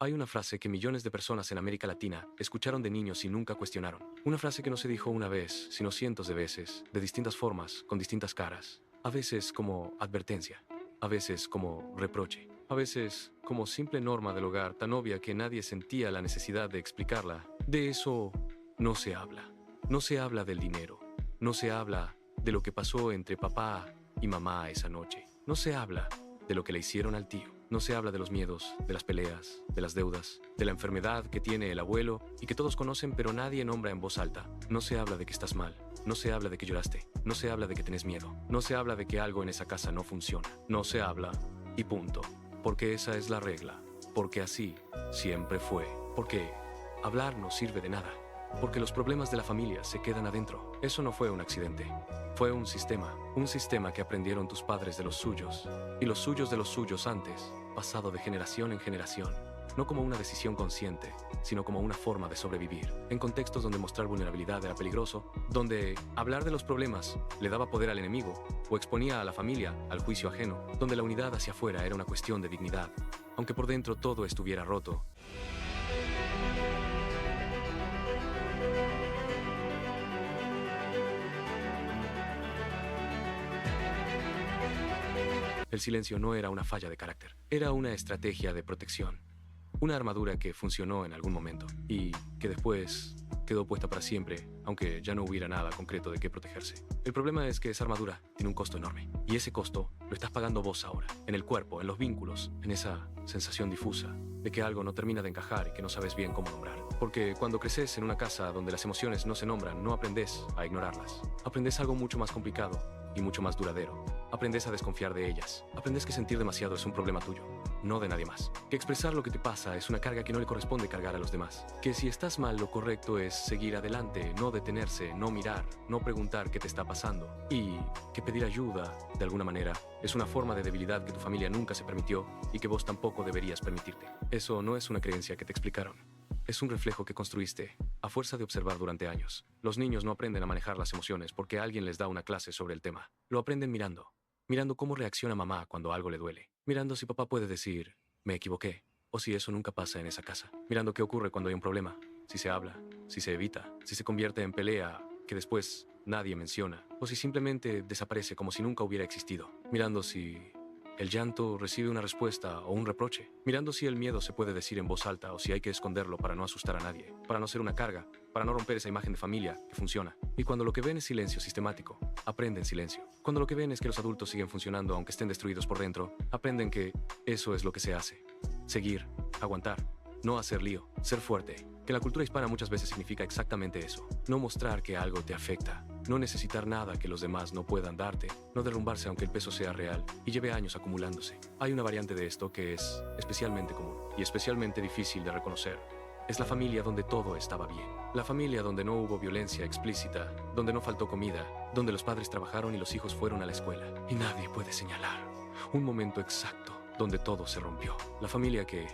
Hay una frase que millones de personas en América Latina escucharon de niños y nunca cuestionaron. Una frase que no se dijo una vez, sino cientos de veces, de distintas formas, con distintas caras. A veces como advertencia, a veces como reproche, a veces como simple norma del hogar tan obvia que nadie sentía la necesidad de explicarla. De eso no se habla. No se habla del dinero. No se habla de lo que pasó entre papá y mamá esa noche. No se habla de lo que le hicieron al tío. No se habla de los miedos, de las peleas, de las deudas, de la enfermedad que tiene el abuelo y que todos conocen pero nadie nombra en voz alta. No se habla de que estás mal. No se habla de que lloraste. No se habla de que tenés miedo. No se habla de que algo en esa casa no funciona. No se habla y punto. Porque esa es la regla. Porque así siempre fue. Porque hablar no sirve de nada. Porque los problemas de la familia se quedan adentro. Eso no fue un accidente. Fue un sistema que aprendieron tus padres de los suyos, y los suyos de los suyos antes, pasado de generación en generación. No como una decisión consciente, sino como una forma de sobrevivir. En contextos donde mostrar vulnerabilidad era peligroso, donde hablar de los problemas le daba poder al enemigo, o exponía a la familia al juicio ajeno, donde la unidad hacia afuera era una cuestión de dignidad, aunque por dentro todo estuviera roto. El silencio no era una falla de carácter, era una estrategia de protección. Una armadura que funcionó en algún momento y que después quedó puesta para siempre, aunque ya no hubiera nada concreto de qué protegerse. El problema es que esa armadura tiene un costo enorme y ese costo lo estás pagando vos ahora, en el cuerpo, en los vínculos, en esa sensación difusa de que algo no termina de encajar y que no sabes bien cómo nombrar. Porque cuando creces en una casa donde las emociones no se nombran, no aprendes a ignorarlas. Aprendes algo mucho más complicado y mucho más duradero. Aprendes a desconfiar de ellas. Aprendes que sentir demasiado es un problema tuyo, no de nadie más. Que expresar lo que te pasa es una carga que no le corresponde cargar a los demás. Que si estás mal, lo correcto es seguir adelante, no detenerse, no mirar, no preguntar qué te está pasando. Y que pedir ayuda, de alguna manera, es una forma de debilidad que tu familia nunca se permitió y que vos tampoco deberías permitirte. Eso no es una creencia que te explicaron. Es un reflejo que construiste a fuerza de observar durante años. Los niños no aprenden a manejar las emociones porque alguien les da una clase sobre el tema. Lo aprenden mirando. Mirando cómo reacciona mamá cuando algo le duele. Mirando si papá puede decir, me equivoqué, o si eso nunca pasa en esa casa. Mirando qué ocurre cuando hay un problema, si se habla, si se evita, si se convierte en pelea que después nadie menciona, o si simplemente desaparece como si nunca hubiera existido. Mirando si el llanto recibe una respuesta o un reproche. Mirando si el miedo se puede decir en voz alta o si hay que esconderlo para no asustar a nadie, para no ser una carga, para no romper esa imagen de familia que funciona. Y cuando lo que ven es silencio sistemático, aprenden silencio. Cuando lo que ven es que los adultos siguen funcionando aunque estén destruidos por dentro, aprenden que eso es lo que se hace. Seguir, aguantar, no hacer lío, ser fuerte. Que en la cultura hispana muchas veces significa exactamente eso. No mostrar que algo te afecta. No necesitar nada que los demás no puedan darte. No derrumbarse aunque el peso sea real y lleve años acumulándose. Hay una variante de esto que es especialmente común y especialmente difícil de reconocer. Es la familia donde todo estaba bien. La familia donde no hubo violencia explícita, donde no faltó comida, donde los padres trabajaron y los hijos fueron a la escuela. Y nadie puede señalar un momento exacto donde todo se rompió. La familia que,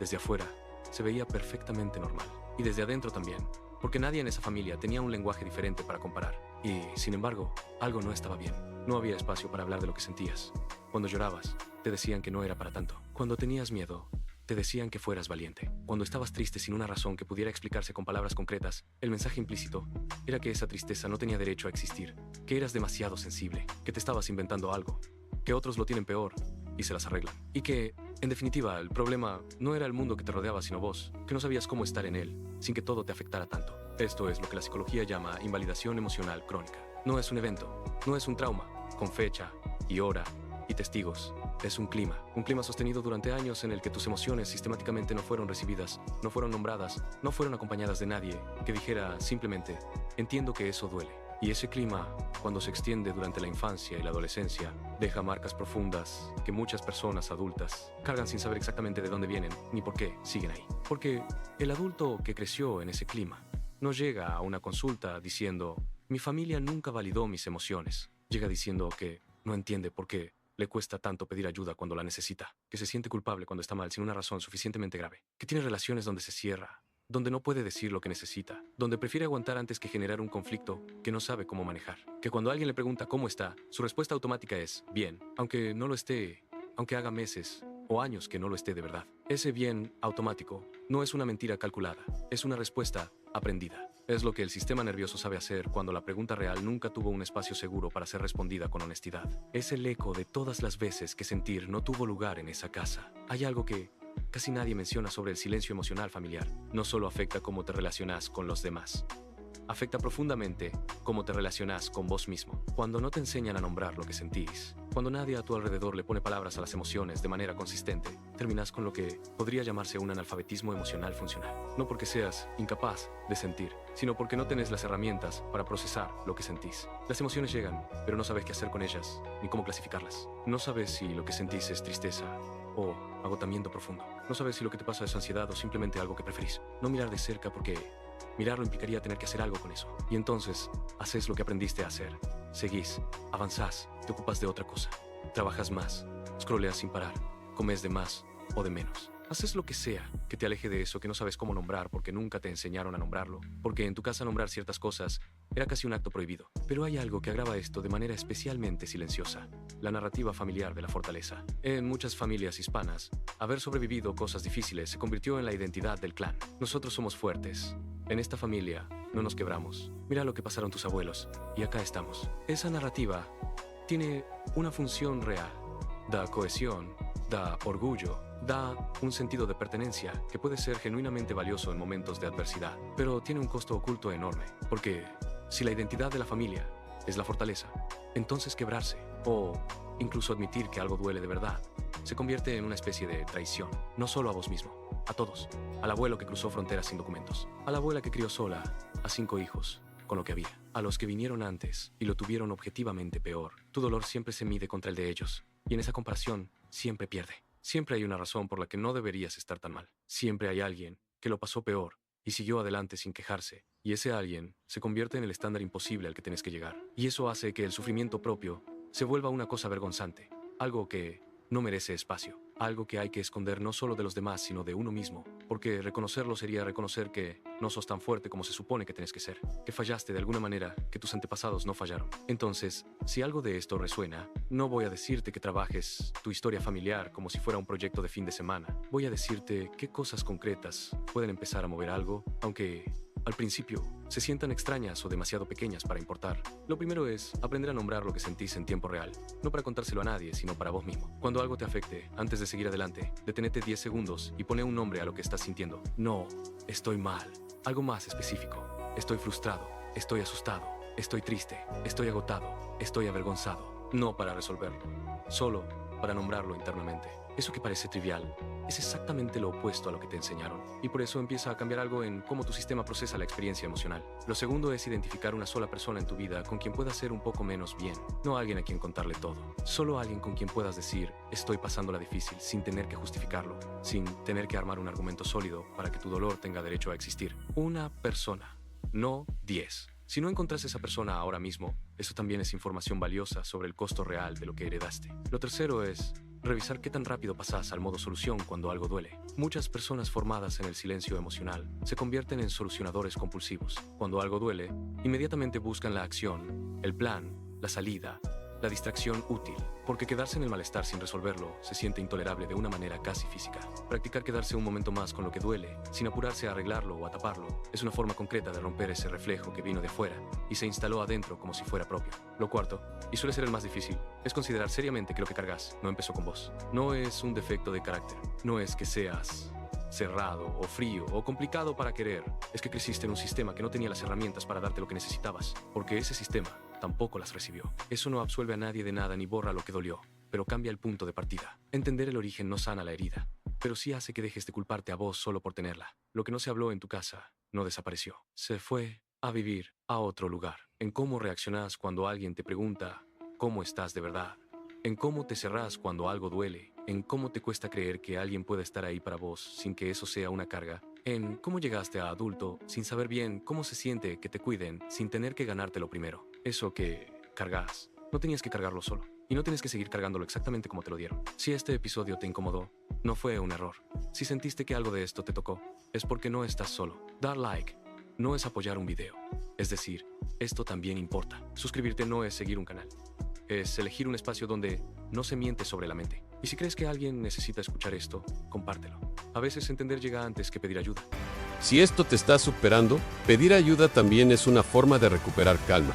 desde afuera, se veía perfectamente normal. Y desde adentro también, porque nadie en esa familia tenía un lenguaje diferente para comparar. Y, sin embargo, algo no estaba bien. No había espacio para hablar de lo que sentías. Cuando llorabas, te decían que no era para tanto. Cuando tenías miedo, te decían que fueras valiente. Cuando estabas triste sin una razón que pudiera explicarse con palabras concretas, el mensaje implícito era que esa tristeza no tenía derecho a existir, que eras demasiado sensible, que te estabas inventando algo, que otros lo tienen peor y se las arreglan. Y que, en definitiva, el problema no era el mundo que te rodeaba, sino vos, que no sabías cómo estar en él, sin que todo te afectara tanto. Esto es lo que la psicología llama invalidación emocional crónica. No es un evento, no es un trauma, con fecha y hora y testigos. Es un clima sostenido durante años en el que tus emociones sistemáticamente no fueron recibidas, no fueron nombradas, no fueron acompañadas de nadie que dijera simplemente, entiendo que eso duele. Y ese clima, cuando se extiende durante la infancia y la adolescencia, deja marcas profundas que muchas personas adultas cargan sin saber exactamente de dónde vienen ni por qué siguen ahí. Porque el adulto que creció en ese clima no llega a una consulta diciendo, mi familia nunca validó mis emociones. Llega diciendo que no entiende por qué le cuesta tanto pedir ayuda cuando la necesita, que se siente culpable cuando está mal sin una razón suficientemente grave, que tiene relaciones donde se cierra, donde no puede decir lo que necesita, donde prefiere aguantar antes que generar un conflicto que no sabe cómo manejar, que cuando alguien le pregunta cómo está, su respuesta automática es bien, aunque no lo esté, aunque haga meses o años que no lo esté de verdad. Ese bien automático no es una mentira calculada, es una respuesta aprendida. Es lo que el sistema nervioso sabe hacer cuando la pregunta real nunca tuvo un espacio seguro para ser respondida con honestidad. Es el eco de todas las veces que sentir no tuvo lugar en esa casa. Hay algo que casi nadie menciona sobre el silencio emocional familiar. No solo afecta cómo te relacionas con los demás, afecta profundamente cómo te relacionas con vos mismo. Cuando no te enseñan a nombrar lo que sentís, cuando nadie a tu alrededor le pone palabras a las emociones de manera consistente, terminas con lo que podría llamarse un analfabetismo emocional funcional. No porque seas incapaz de sentir, sino porque no tenés las herramientas para procesar lo que sentís. Las emociones llegan, pero no sabes qué hacer con ellas, ni cómo clasificarlas. No sabes si lo que sentís es tristeza o agotamiento profundo. No sabes si lo que te pasa es ansiedad o simplemente algo que preferís. No mirar de cerca porque mirarlo implicaría tener que hacer algo con eso. Y entonces, haces lo que aprendiste a hacer. Seguís, avanzás, te ocupas de otra cosa. Trabajas más, scrolleas sin parar, comes de más o de menos. Haces lo que sea que te aleje de eso que no sabes cómo nombrar porque nunca te enseñaron a nombrarlo, porque en tu casa nombrar ciertas cosas era casi un acto prohibido. Pero hay algo que agrava esto de manera especialmente silenciosa: la narrativa familiar de la fortaleza. En muchas familias hispanas, haber sobrevivido cosas difíciles se convirtió en la identidad del clan. Nosotros somos fuertes. En esta familia no nos quebramos. Mira lo que pasaron tus abuelos y acá estamos. Esa narrativa tiene una función real. Da cohesión, da orgullo, da un sentido de pertenencia que puede ser genuinamente valioso en momentos de adversidad, pero tiene un costo oculto enorme, porque si la identidad de la familia es la fortaleza, entonces quebrarse o incluso admitir que algo duele de verdad se convierte en una especie de traición, no solo a vos mismo, a todos. Al abuelo que cruzó fronteras sin documentos, a la abuela que crió sola a 5 hijos con lo que había, a los que vinieron antes y lo tuvieron objetivamente peor. Tu dolor siempre se mide contra el de ellos, y en esa comparación siempre pierde. Siempre hay una razón por la que no deberías estar tan mal. Siempre hay alguien que lo pasó peor y siguió adelante sin quejarse, y ese alguien se convierte en el estándar imposible al que tenés que llegar. Y eso hace que el sufrimiento propio se vuelva una cosa vergonzante, algo que no merece espacio, algo que hay que esconder no solo de los demás, sino de uno mismo, porque reconocerlo sería reconocer que no sos tan fuerte como se supone que tenés que ser, que fallaste de alguna manera, que tus antepasados no fallaron. Entonces, si algo de esto resuena, no voy a decirte que trabajes tu historia familiar como si fuera un proyecto de fin de semana. Voy a decirte qué cosas concretas pueden empezar a mover algo, aunque al principio se sientan extrañas o demasiado pequeñas para importar. Lo primero es aprender a nombrar lo que sentís en tiempo real, no para contárselo a nadie, sino para vos mismo. Cuando algo te afecte, antes de seguir adelante, detenete 10 segundos y pone un nombre a lo que estás sintiendo. No, estoy mal. Algo más específico. Estoy frustrado, estoy asustado, estoy triste, estoy agotado, estoy avergonzado. No para resolverlo, solo para nombrarlo internamente. Eso que parece trivial es exactamente lo opuesto a lo que te enseñaron, y por eso empieza a cambiar algo en cómo tu sistema procesa la experiencia emocional. Lo segundo es identificar una sola persona en tu vida con quien puedas ser un poco menos bien. No alguien a quien contarle todo, solo alguien con quien puedas decir estoy pasándola difícil sin tener que justificarlo, sin tener que armar un argumento sólido para que tu dolor tenga derecho a existir. Una persona, no 10. Si no encontrás esa persona ahora mismo, eso también es información valiosa sobre el costo real de lo que heredaste. Lo tercero es revisar qué tan rápido pasás al modo solución cuando algo duele. Muchas personas formadas en el silencio emocional se convierten en solucionadores compulsivos. Cuando algo duele, inmediatamente buscan la acción, el plan, la salida, la distracción útil, porque quedarse en el malestar sin resolverlo se siente intolerable de una manera casi física. Practicar quedarse un momento más con lo que duele, sin apurarse a arreglarlo o a taparlo, es una forma concreta de romper ese reflejo que vino de fuera y se instaló adentro como si fuera propio. Lo cuarto, y suele ser el más difícil, es considerar seriamente que lo que cargas no empezó con vos. No es un defecto de carácter, no es que seas cerrado o frío o complicado para querer, es que creciste en un sistema que no tenía las herramientas para darte lo que necesitabas, porque ese sistema tampoco las recibió. Eso no absuelve a nadie de nada ni borra lo que dolió, pero cambia el punto de partida. Entender el origen no sana la herida, pero sí hace que dejes de culparte a vos solo por tenerla. Lo que no se habló en tu casa no desapareció, se fue a vivir a otro lugar. En cómo reaccionás cuando alguien te pregunta cómo estás de verdad, en cómo te cerrás cuando algo duele, en cómo te cuesta creer que alguien puede estar ahí para vos sin que eso sea una carga, en cómo llegaste a adulto sin saber bien cómo se siente que te cuiden sin tener que ganártelo primero. Eso que cargas, no tenías que cargarlo solo, y no tienes que seguir cargándolo exactamente como te lo dieron. Si este episodio te incomodó, no fue un error. Si sentiste que algo de esto te tocó, es porque no estás solo. Dar like no es apoyar un video, es decir, esto también importa. Suscribirte no es seguir un canal, es elegir un espacio donde no se miente sobre la mente. Y si crees que alguien necesita escuchar esto, compártelo. A veces entender llega antes que pedir ayuda. Si esto te está superando, pedir ayuda también es una forma de recuperar calma.